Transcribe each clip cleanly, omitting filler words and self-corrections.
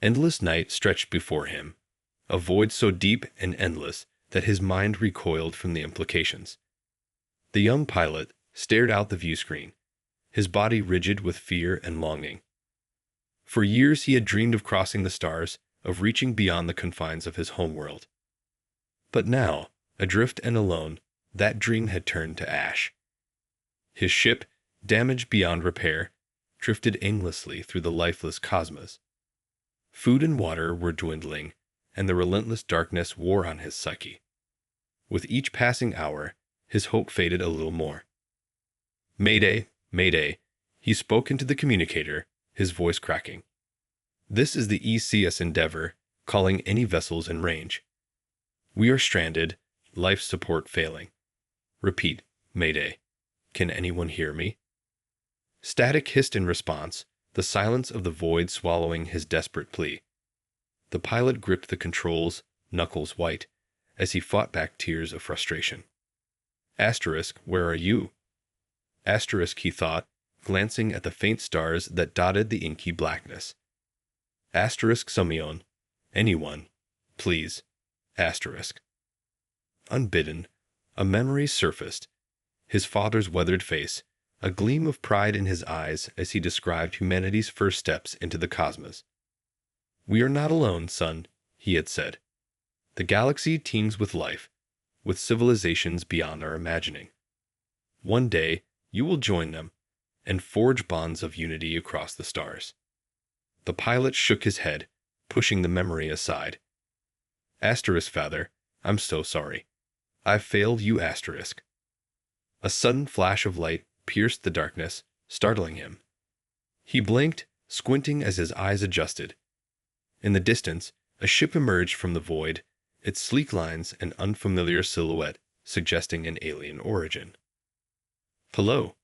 Endless night stretched before him, a void so deep and endless that his mind recoiled from the implications. The young pilot stared out the viewscreen, his body rigid with fear and longing. For years he had dreamed of crossing the stars, of reaching beyond the confines of his homeworld. But now, adrift and alone, that dream had turned to ash. His ship, damaged beyond repair, drifted aimlessly through the lifeless cosmos. Food and water were dwindling, and the relentless darkness wore on his psyche. With each passing hour, his hope faded a little more. "Mayday, Mayday," he spoke into the communicator, his voice cracking. "This is the ECS Endeavour, calling any vessels in range. We are stranded, life support failing. Repeat, Mayday. Can anyone hear me?" Static hissed in response, the silence of the void swallowing his desperate plea. The pilot gripped the controls, knuckles white, as he fought back tears of frustration. Asterisk, where are you? Asterisk, he thought, glancing at the faint stars that dotted the inky blackness. Asterisk Sumion. Anyone. Please. Asterisk. Unbidden, a memory surfaced. His father's weathered face, a gleam of pride in his eyes as he described humanity's first steps into the cosmos. "We are not alone, son," he had said. "The galaxy teems with life, with civilizations beyond our imagining. One day, you will join them and forge bonds of unity across the stars." The pilot shook his head, pushing the memory aside. Asterisk, father, I'm so sorry. I've failed you, asterisk. A sudden flash of light pierced the darkness, startling him. He blinked, squinting as his eyes adjusted. In the distance, a ship emerged from the void, its sleek lines an unfamiliar silhouette suggesting an alien origin. "Hello,"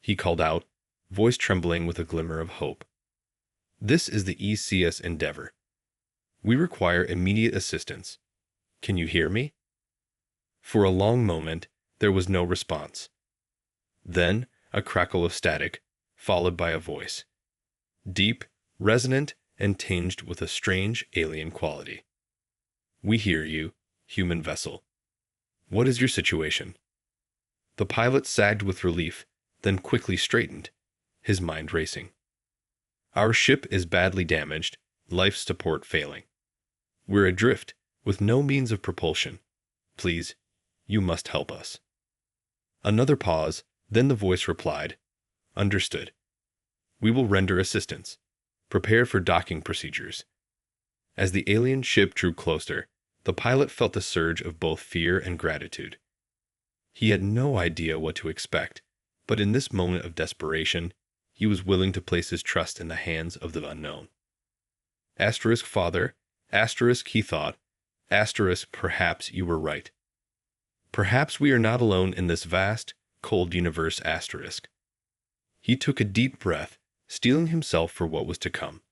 he called out, voice trembling with a glimmer of hope. "This is the ECS Endeavour. We require immediate assistance. Can you hear me?" For a long moment, there was no response. Then, a crackle of static, followed by a voice. Deep, resonant, and tinged with a strange alien quality. "We hear you, human vessel. What is your situation?" The pilot sagged with relief, then quickly straightened, his mind racing. "Our ship is badly damaged, life support failing. We're adrift, with no means of propulsion. Please, you must help us." Another pause, then the voice replied, "Understood. We will render assistance. Prepare for docking procedures." As the alien ship drew closer, the pilot felt a surge of both fear and gratitude. He had no idea what to expect, but in this moment of desperation, he was willing to place his trust in the hands of the unknown. Asterisk, father, asterisk, he thought, asterisk, perhaps you were right. Perhaps we are not alone in this vast, cold universe, asterisk. He took a deep breath, steeling himself for what was to come.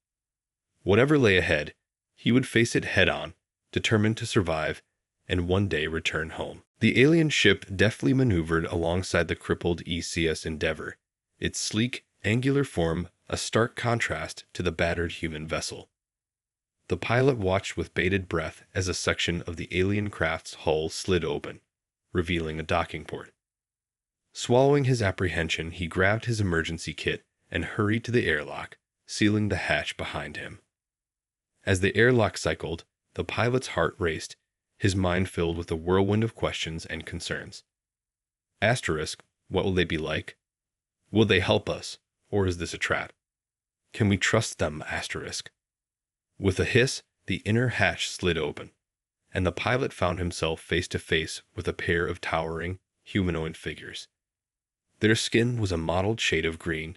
Whatever lay ahead, he would face it head-on, determined to survive, and one day return home. The alien ship deftly maneuvered alongside the crippled ECS Endeavour, its sleek, angular form a stark contrast to the battered human vessel. The pilot watched with bated breath as a section of the alien craft's hull slid open, revealing a docking port. Swallowing his apprehension, he grabbed his emergency kit and hurried to the airlock, sealing the hatch behind him. As the airlock cycled, the pilot's heart raced, his mind filled with a whirlwind of questions and concerns. Asterisk, what will they be like? Will they help us, or is this a trap? Can we trust them, asterisk? With a hiss, the inner hatch slid open, and the pilot found himself face to face with a pair of towering, humanoid figures. Their skin was a mottled shade of green,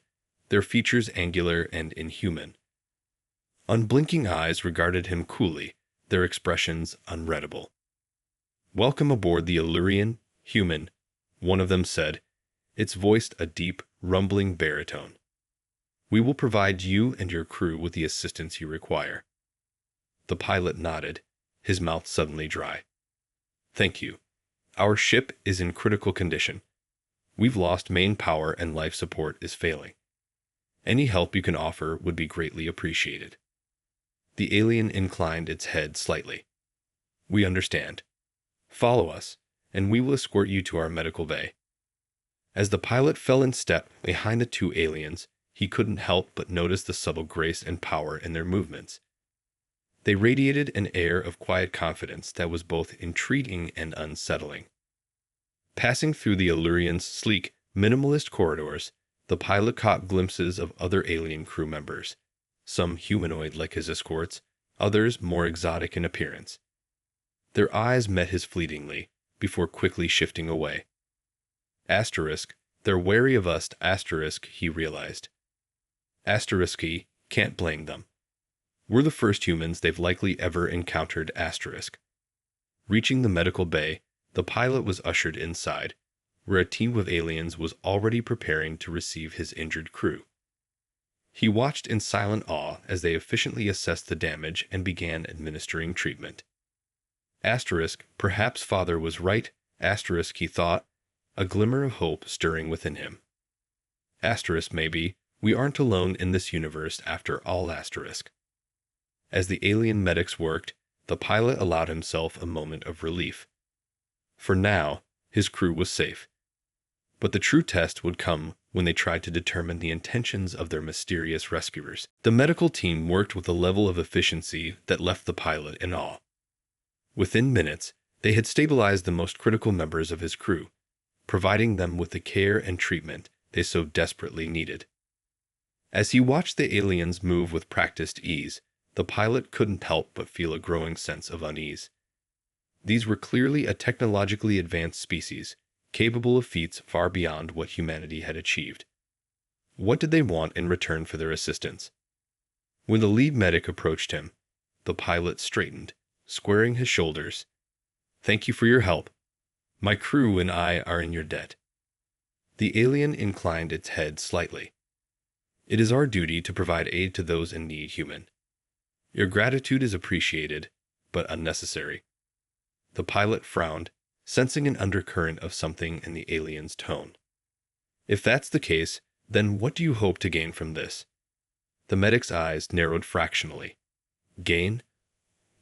their features angular and inhuman. Unblinking eyes regarded him coolly, their expressions unreadable. "Welcome aboard the Illyrian, human," one of them said, its voice a deep, rumbling baritone. "We will provide you and your crew with the assistance you require." The pilot nodded, his mouth suddenly dry. "Thank you. Our ship is in critical condition. We've lost main power and life support is failing. Any help you can offer would be greatly appreciated." The alien inclined its head slightly. "We understand. Follow us, and we will escort you to our medical bay." As the pilot fell in step behind the two aliens, he couldn't help but notice the subtle grace and power in their movements. They radiated an air of quiet confidence that was both intriguing and unsettling. Passing through the Allurian's sleek, minimalist corridors, the pilot caught glimpses of other alien crew members, some humanoid like his escorts, others more exotic in appearance. Their eyes met his fleetingly, before quickly shifting away. Asterisk, they're wary of us, asterisk, he realized. Asterisk, he can't blame them. We're the first humans they've likely ever encountered, asterisk. Reaching the medical bay, the pilot was ushered inside, where a team of aliens was already preparing to receive his injured crew. He watched in silent awe as they efficiently assessed the damage and began administering treatment. Asterisk, perhaps Father was right, asterisk, he thought, a glimmer of hope stirring within him. Asterisk, maybe, we aren't alone in this universe after all, asterisk. As the alien medics worked, the pilot allowed himself a moment of relief. For now, his crew was safe. But the true test would come when they tried to determine the intentions of their mysterious rescuers. The medical team worked with a level of efficiency that left the pilot in awe. Within minutes, they had stabilized the most critical members of his crew, providing them with the care and treatment they so desperately needed. As he watched the aliens move with practiced ease, the pilot couldn't help but feel a growing sense of unease. These were clearly a technologically advanced species, capable of feats far beyond what humanity had achieved. What did they want in return for their assistance? When the lead medic approached him, the pilot straightened, squaring his shoulders. "Thank you for your help. My crew and I are in your debt." The alien inclined its head slightly. "It is our duty to provide aid to those in need, human. Your gratitude is appreciated, but unnecessary." The pilot frowned, sensing an undercurrent of something in the alien's tone. "If that's the case, then what do you hope to gain from this?" The medic's eyes narrowed fractionally. "Gain?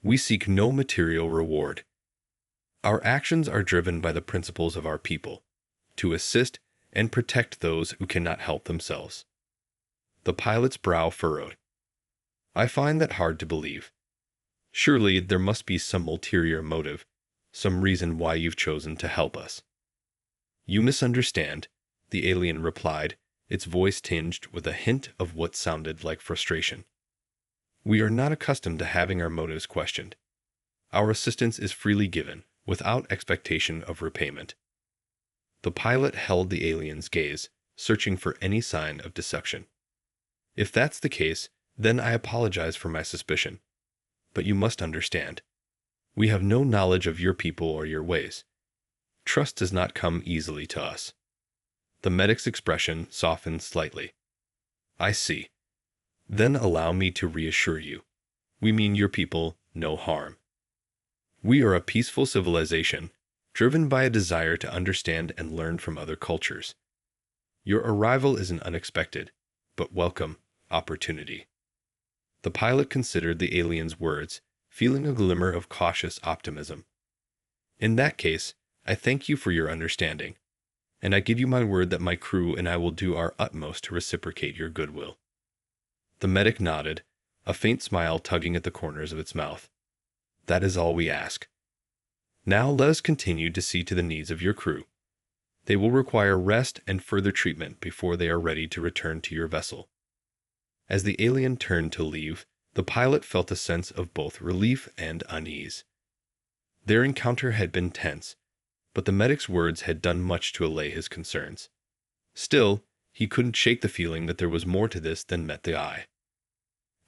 We seek no material reward. Our actions are driven by the principles of our people, to assist and protect those who cannot help themselves." The pilot's brow furrowed. "I find that hard to believe. Surely there must be some ulterior motive, some reason why you've chosen to help us." "You misunderstand," the alien replied, its voice tinged with a hint of what sounded like frustration. "We are not accustomed to having our motives questioned. Our assistance is freely given, without expectation of repayment." The pilot held the alien's gaze, searching for any sign of deception. "If that's the case, then I apologize for my suspicion. But you must understand. We have no knowledge of your people or your ways. Trust does not come easily to us." The medic's expression softened slightly. "I see. Then allow me to reassure you. We mean your people no harm. We are a peaceful civilization, driven by a desire to understand and learn from other cultures. Your arrival is an unexpected, but welcome, opportunity." The pilot considered the alien's words, feeling a glimmer of cautious optimism. "In that case, I thank you for your understanding, and I give you my word that my crew and I will do our utmost to reciprocate your goodwill." The medic nodded, a faint smile tugging at the corners of its mouth. "That is all we ask. Now let us continue to see to the needs of your crew. They will require rest and further treatment before they are ready to return to your vessel." As the alien turned to leave, the pilot felt a sense of both relief and unease. Their encounter had been tense, but the medic's words had done much to allay his concerns. Still, he couldn't shake the feeling that there was more to this than met the eye.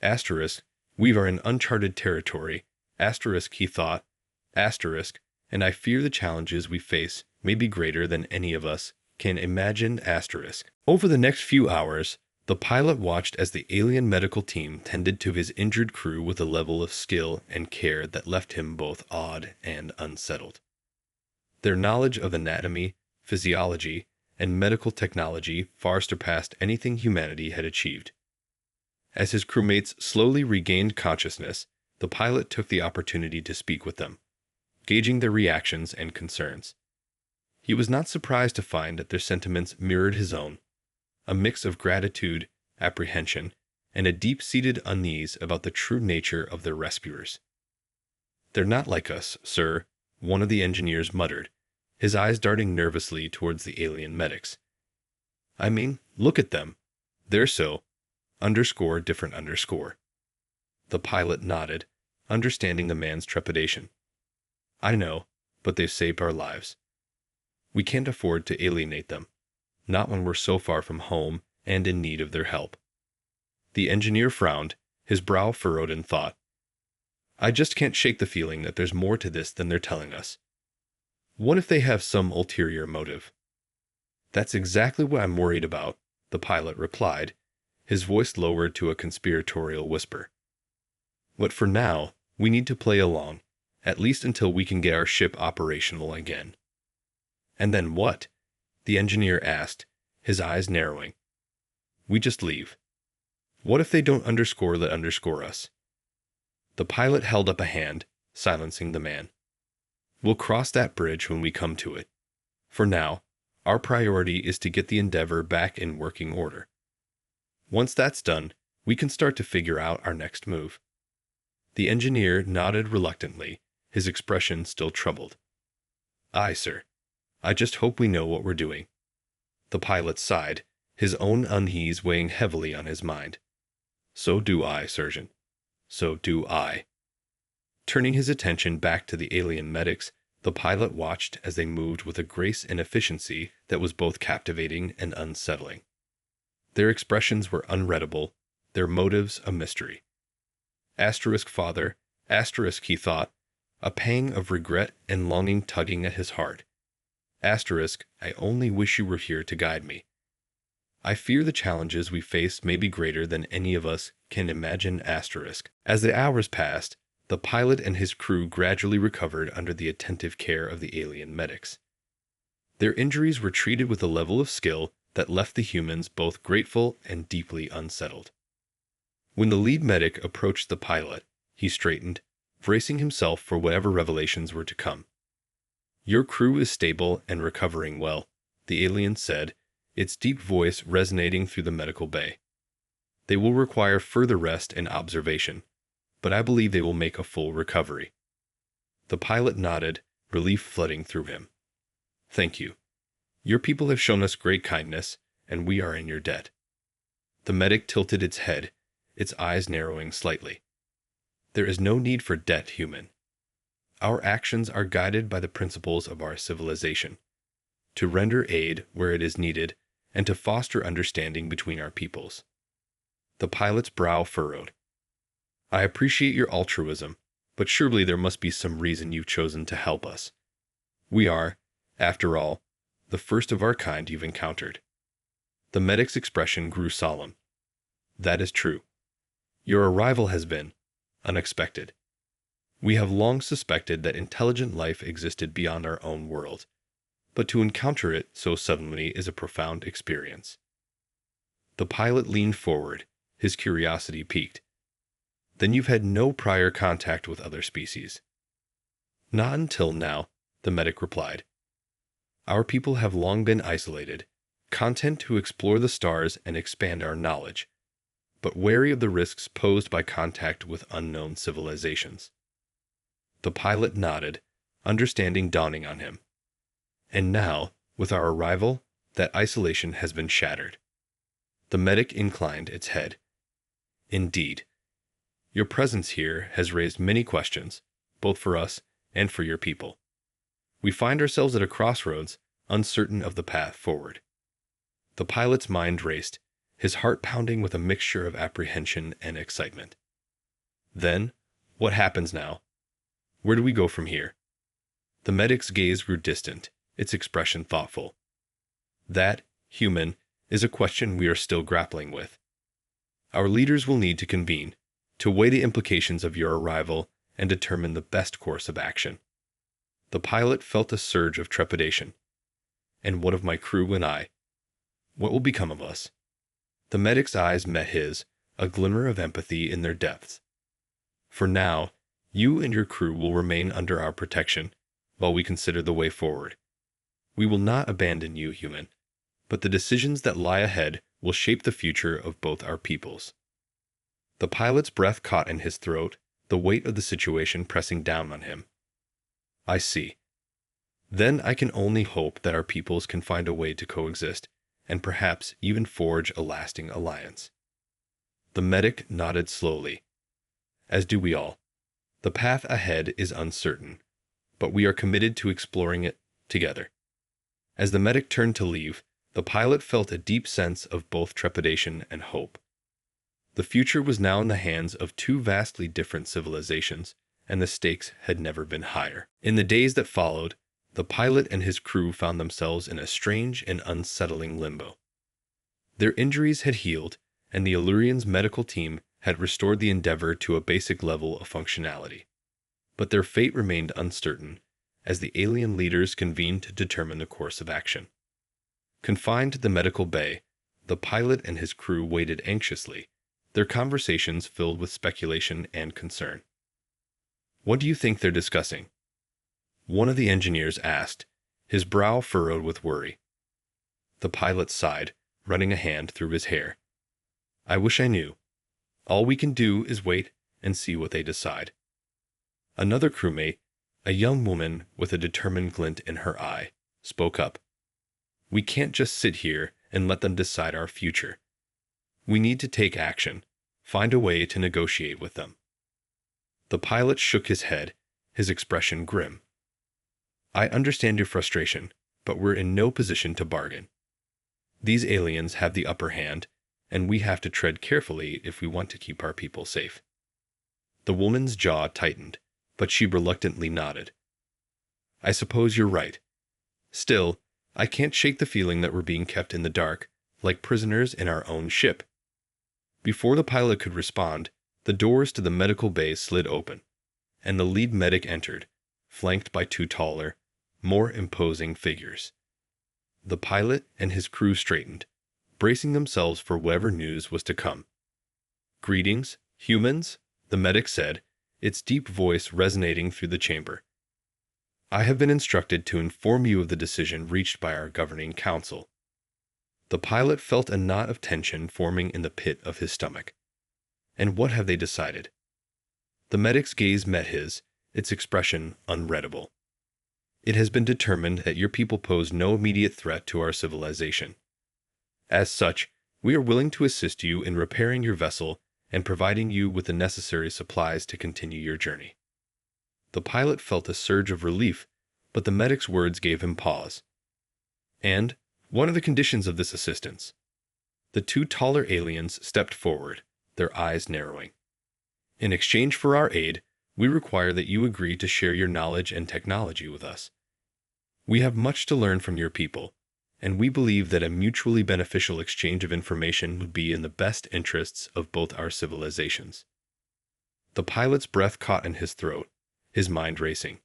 Asterisk, we are in uncharted territory, asterisk, he thought, asterisk, and I fear the challenges we face may be greater than any of us can imagine, asterisk. Over the next few hours, the pilot watched as the alien medical team tended to his injured crew with a level of skill and care that left him both awed and unsettled. Their knowledge of anatomy, physiology, and medical technology far surpassed anything humanity had achieved. As his crewmates slowly regained consciousness, the pilot took the opportunity to speak with them, gauging their reactions and concerns. He was not surprised to find that their sentiments mirrored his own, a mix of gratitude, apprehension, and a deep-seated unease about the true nature of their rescuers. "They're not like us, sir," one of the engineers muttered, his eyes darting nervously towards the alien medics. "I mean, look at them. They're so _different_." The pilot nodded, understanding the man's trepidation. "I know, but they've saved our lives. We can't afford to alienate them, not when we're so far from home and in need of their help." The engineer frowned, his brow furrowed in thought. "I just can't shake the feeling that there's more to this than they're telling us. What if they have some ulterior motive?" "That's exactly what I'm worried about," the pilot replied, his voice lowered to a conspiratorial whisper. "But for now, we need to play along, at least until we can get our ship operational again." "And then what?" the engineer asked, his eyes narrowing. "We just leave. What if they don't let underscore us?" The pilot held up a hand, silencing the man. "We'll cross that bridge when we come to it. For now, our priority is to get the Endeavor back in working order. Once that's done, we can start to figure out our next move." The engineer nodded reluctantly, his expression still troubled. "Aye, sir. I just hope we know what we're doing." The pilot sighed, his own unease weighing heavily on his mind. "So do I, Surgeon. So do I." Turning his attention back to the alien medics, the pilot watched as they moved with a grace and efficiency that was both captivating and unsettling. Their expressions were unreadable, their motives a mystery. Father, he thought, a pang of regret and longing tugging at his heart. I only wish you were here to guide me. I fear the challenges we face may be greater than any of us can imagine. As the hours passed, the pilot and his crew gradually recovered under the attentive care of the alien medics. Their injuries were treated with a level of skill that left the humans both grateful and deeply unsettled. When the lead medic approached the pilot, he straightened, bracing himself for whatever revelations were to come. "Your crew is stable and recovering well," the alien said, its deep voice resonating through the medical bay. "They will require further rest and observation, but I believe they will make a full recovery." The pilot nodded, relief flooding through him. "Thank you. Your people have shown us great kindness, and we are in your debt." The medic tilted its head, its eyes narrowing slightly. "There is no need for debt, human. Our actions are guided by the principles of our civilization, to render aid where it is needed and to foster understanding between our peoples." The pilot's brow furrowed. "I appreciate your altruism, but surely there must be some reason you've chosen to help us. We are, after all, the first of our kind you've encountered." The medic's expression grew solemn. "That is true. Your arrival has been unexpected. We have long suspected that intelligent life existed beyond our own world, but to encounter it so suddenly is a profound experience." The pilot leaned forward, his curiosity piqued. "Then you've had no prior contact with other species?" "Not until now," the medic replied. "Our people have long been isolated, content to explore the stars and expand our knowledge, but wary of the risks posed by contact with unknown civilizations." The pilot nodded, understanding dawning on him. "And now, with our arrival, that isolation has been shattered." The medic inclined its head. "Indeed. Your presence here has raised many questions, both for us and for your people. We find ourselves at a crossroads, uncertain of the path forward." The pilot's mind raced, his heart pounding with a mixture of apprehension and excitement. "Then, what happens now? Where do we go from here?" The medic's gaze grew distant, its expression thoughtful. "That, human, is a question we are still grappling with. Our leaders will need to convene, to weigh the implications of your arrival and determine the best course of action." The pilot felt a surge of trepidation. "And what of my crew and I? What will become of us?" The medic's eyes met his, a glimmer of empathy in their depths. For now, you and your crew will remain under our protection while we consider the way forward. We will not abandon you, human, but the decisions that lie ahead will shape the future of both our peoples. The pilot's breath caught in his throat, the weight of the situation pressing down on him. I see. Then I can only hope that our peoples can find a way to coexist, and perhaps even forge a lasting alliance. The medic nodded slowly. As do we all. The path ahead is uncertain, but we are committed to exploring it together. As the medic turned to leave, the pilot felt a deep sense of both trepidation and hope. The future was now in the hands of two vastly different civilizations, and the stakes had never been higher. In the days that followed, the pilot and his crew found themselves in a strange and unsettling limbo. Their injuries had healed, and the Illurian's medical team had restored the Endeavor to a basic level of functionality. But their fate remained uncertain, as the alien leaders convened to determine the course of action. Confined to the medical bay, the pilot and his crew waited anxiously, their conversations filled with speculation and concern. "What do you think they're discussing?" one of the engineers asked, his brow furrowed with worry. The pilot sighed, running a hand through his hair. "I wish I knew. All we can do is wait and see what they decide." Another crewmate, a young woman with a determined glint in her eye, spoke up. "We can't just sit here and let them decide our future. We need to take action, find a way to negotiate with them." The pilot shook his head, his expression grim. "I understand your frustration, but we're in no position to bargain. These aliens have the upper hand, and we have to tread carefully if we want to keep our people safe." The woman's jaw tightened, but she reluctantly nodded. "I suppose you're right. Still, I can't shake the feeling that we're being kept in the dark, like prisoners in our own ship." Before the pilot could respond, the doors to the medical bay slid open, and the lead medic entered, flanked by two taller, more imposing figures. The pilot and his crew straightened, bracing themselves for whatever news was to come. "Greetings, humans," the medic said, its deep voice resonating through the chamber. "I have been instructed to inform you of the decision reached by our governing council." The pilot felt a knot of tension forming in the pit of his stomach. "And what have they decided?" The medic's gaze met his, its expression unreadable. "It has been determined that your people pose no immediate threat to our civilization. As such, we are willing to assist you in repairing your vessel and providing you with the necessary supplies to continue your journey." The pilot felt a surge of relief, but the medic's words gave him pause. "And what are the conditions of this assistance?" The two taller aliens stepped forward, their eyes narrowing. "In exchange for our aid, we require that you agree to share your knowledge and technology with us. We have much to learn from your people, and we believe that a mutually beneficial exchange of information would be in the best interests of both our civilizations." The pilot's breath caught in his throat, his mind racing.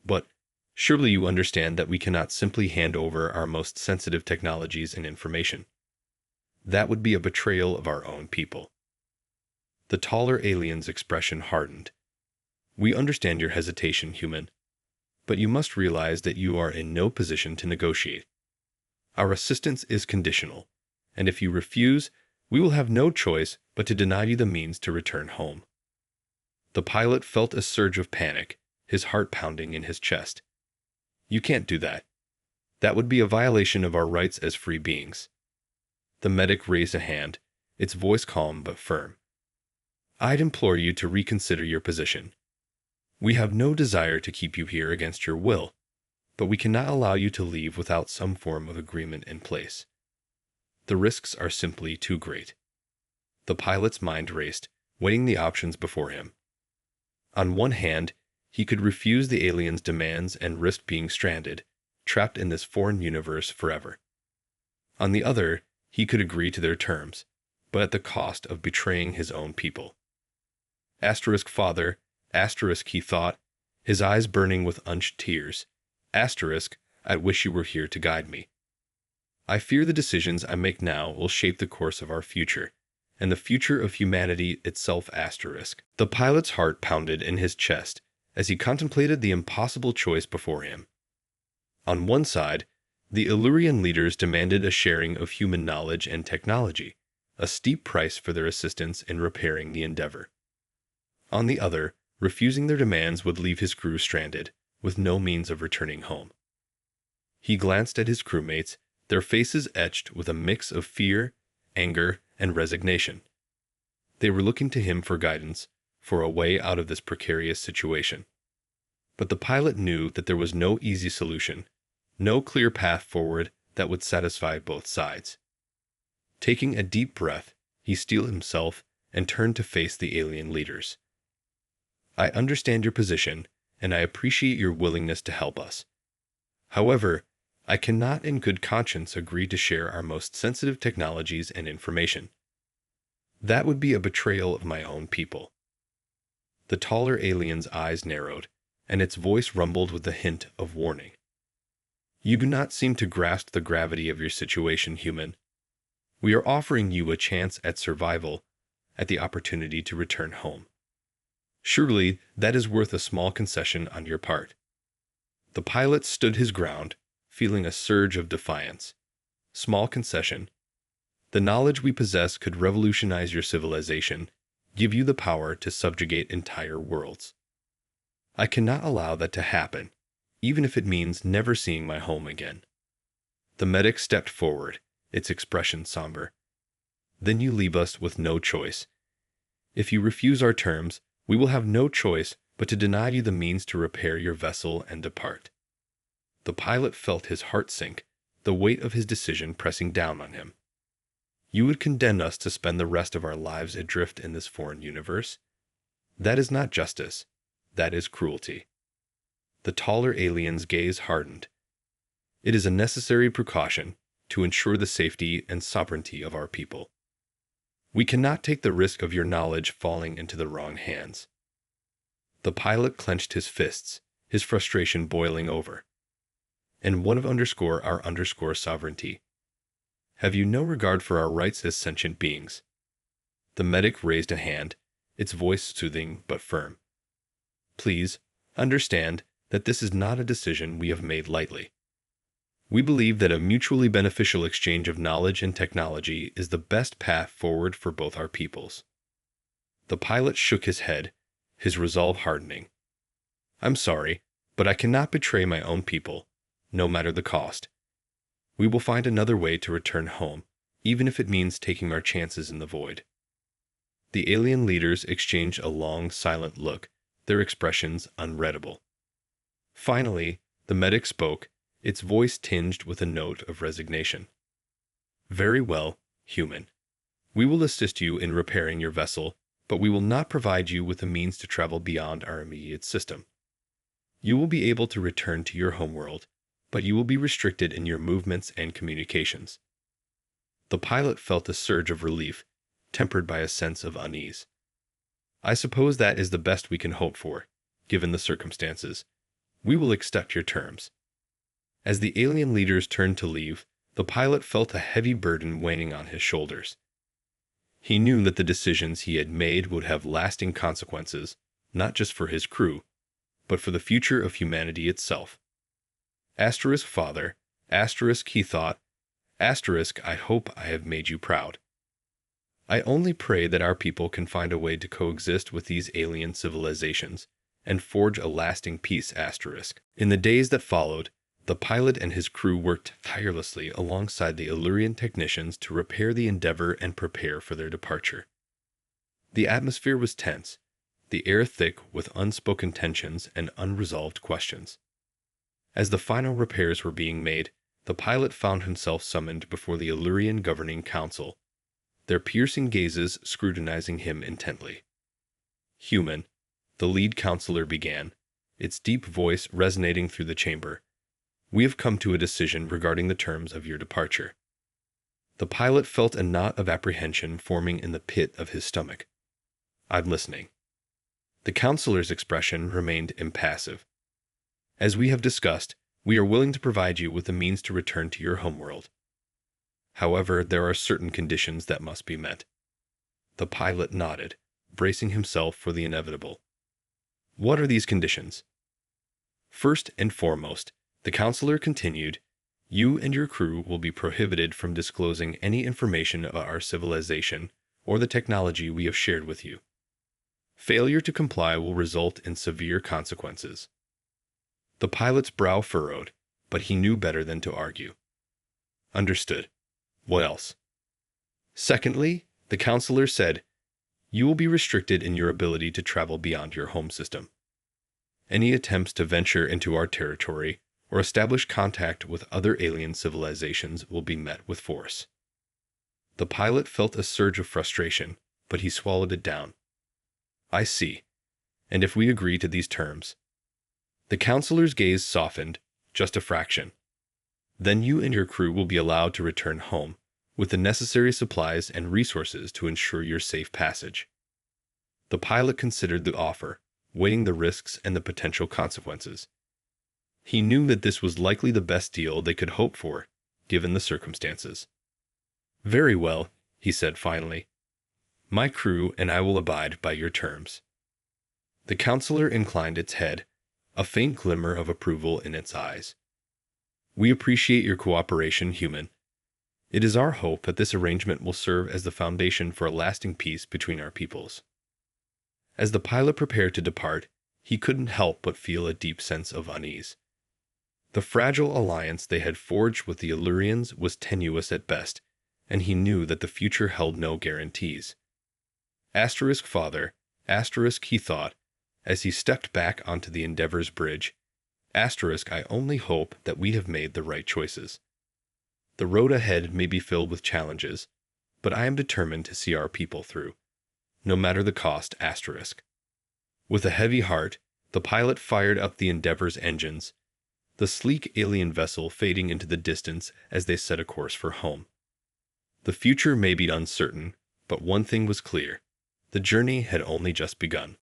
"But surely you understand that we cannot simply hand over our most sensitive technologies and information. That would be a betrayal of our own people." The taller alien's expression hardened. "We understand your hesitation, human, but you must realize that you are in no position to negotiate. Our assistance is conditional, and if you refuse, we will have no choice but to deny you the means to return home." The pilot felt a surge of panic, his heart pounding in his chest. "You can't do that. That would be a violation of our rights as free beings." The medic raised a hand, its voice calm but firm. "I'd implore you to reconsider your position. We have no desire to keep you here against your will, but we cannot allow you to leave without some form of agreement in place. The risks are simply too great." The pilot's mind raced, weighing the options before him. On one hand, he could refuse the aliens' demands and risk being stranded, trapped in this foreign universe forever. On the other, he could agree to their terms, but at the cost of betraying his own people. Father, he thought, his eyes burning with unshed tears. I wish you were here to guide me. I fear the decisions I make now will shape the course of our future, and the future of humanity itself asterisk. The pilot's heart pounded in his chest as he contemplated the impossible choice before him. On one side, the Illyrian leaders demanded a sharing of human knowledge and technology, a steep price for their assistance in repairing the Endeavor. On the other, refusing their demands would leave his crew stranded, with no means of returning home. He glanced at his crewmates, their faces etched with a mix of fear, anger, and resignation. They were looking to him for guidance, for a way out of this precarious situation. But the pilot knew that there was no easy solution, no clear path forward that would satisfy both sides. Taking a deep breath, he steeled himself and turned to face the alien leaders. I understand your position, and I appreciate your willingness to help us. However, I cannot in good conscience agree to share our most sensitive technologies and information. That would be a betrayal of my own people. The taller alien's eyes narrowed, and its voice rumbled with a hint of warning. You do not seem to grasp the gravity of your situation, human. We are offering you a chance at survival, at the opportunity to return home. Surely that is worth a small concession on your part. The pilot stood his ground, feeling a surge of defiance. Small concession. The knowledge we possess could revolutionize your civilization, give you the power to subjugate entire worlds. I cannot allow that to happen, even if it means never seeing my home again. The medic stepped forward, its expression somber. Then you leave us with no choice. If you refuse our terms, we will have no choice but to deny you the means to repair your vessel and depart. The pilot felt his heart sink, the weight of his decision pressing down on him. You would condemn us to spend the rest of our lives adrift in this foreign universe? That is not justice. That is cruelty. The taller alien's gaze hardened. It is a necessary precaution to ensure the safety and sovereignty of our people. We cannot take the risk of your knowledge falling into the wrong hands. The pilot clenched his fists, his frustration boiling over. And one of our sovereignty. Have you no regard for our rights as sentient beings? The medic raised a hand, its voice soothing but firm. Please, understand that this is not a decision we have made lightly. We believe that a mutually beneficial exchange of knowledge and technology is the best path forward for both our peoples. The pilot shook his head, his resolve hardening. I'm sorry, but I cannot betray my own people, no matter the cost. We will find another way to return home, even if it means taking our chances in the void. The alien leaders exchanged a long, silent look, their expressions unreadable. Finally, the medic spoke, its voice tinged with a note of resignation. Very well, human. We will assist you in repairing your vessel, but we will not provide you with the means to travel beyond our immediate system. You will be able to return to your homeworld, but you will be restricted in your movements and communications. The pilot felt a surge of relief, tempered by a sense of unease. I suppose that is the best we can hope for, given the circumstances. We will accept your terms. As the alien leaders turned to leave, the pilot felt a heavy burden weighing on his shoulders. He knew that the decisions he had made would have lasting consequences, not just for his crew, but for the future of humanity itself. Asterisk father, asterisk he thought, asterisk I hope I have made you proud. I only pray that our people can find a way to coexist with these alien civilizations and forge a lasting peace asterisk. In the days that followed, the pilot and his crew worked tirelessly alongside the Illyrian technicians to repair the Endeavor and prepare for their departure. The atmosphere was tense, the air thick with unspoken tensions and unresolved questions. As the final repairs were being made, the pilot found himself summoned before the Illyrian Governing Council, their piercing gazes scrutinizing him intently. Human, the lead counselor began, its deep voice resonating through the chamber. We have come to a decision regarding the terms of your departure. The pilot felt a knot of apprehension forming in the pit of his stomach. I'm listening. The counselor's expression remained impassive. As we have discussed, we are willing to provide you with the means to return to your homeworld. However, there are certain conditions that must be met. The pilot nodded, bracing himself for the inevitable. What are these conditions? First and foremost, the counselor continued, you and your crew will be prohibited from disclosing any information about our civilization or the technology we have shared with you. Failure to comply will result in severe consequences. The pilot's brow furrowed, but he knew better than to argue. Understood. What else? Secondly, the counselor said, you will be restricted in your ability to travel beyond your home system. Any attempts to venture into our territory or establish contact with other alien civilizations will be met with force. The pilot felt a surge of frustration, but he swallowed it down. I see. And if we agree to these terms? The counselor's gaze softened, just a fraction. Then you and your crew will be allowed to return home, with the necessary supplies and resources to ensure your safe passage. The pilot considered the offer, weighing the risks and the potential consequences. He knew that this was likely the best deal they could hope for, given the circumstances. Very well, he said finally. My crew and I will abide by your terms. The counselor inclined its head, a faint glimmer of approval in its eyes. We appreciate your cooperation, human. It is our hope that this arrangement will serve as the foundation for a lasting peace between our peoples. As the pilot prepared to depart, he couldn't help but feel a deep sense of unease. The fragile alliance they had forged with the Illyrians was tenuous at best, and he knew that the future held no guarantees. Father, he thought, as he stepped back onto the Endeavor's bridge. I only hope that we have made the right choices. The road ahead may be filled with challenges, but I am determined to see our people through, no matter the cost. With a heavy heart, the pilot fired up the Endeavor's engines, the sleek alien vessel fading into the distance as they set a course for home. The future may be uncertain, but one thing was clear. The journey had only just begun.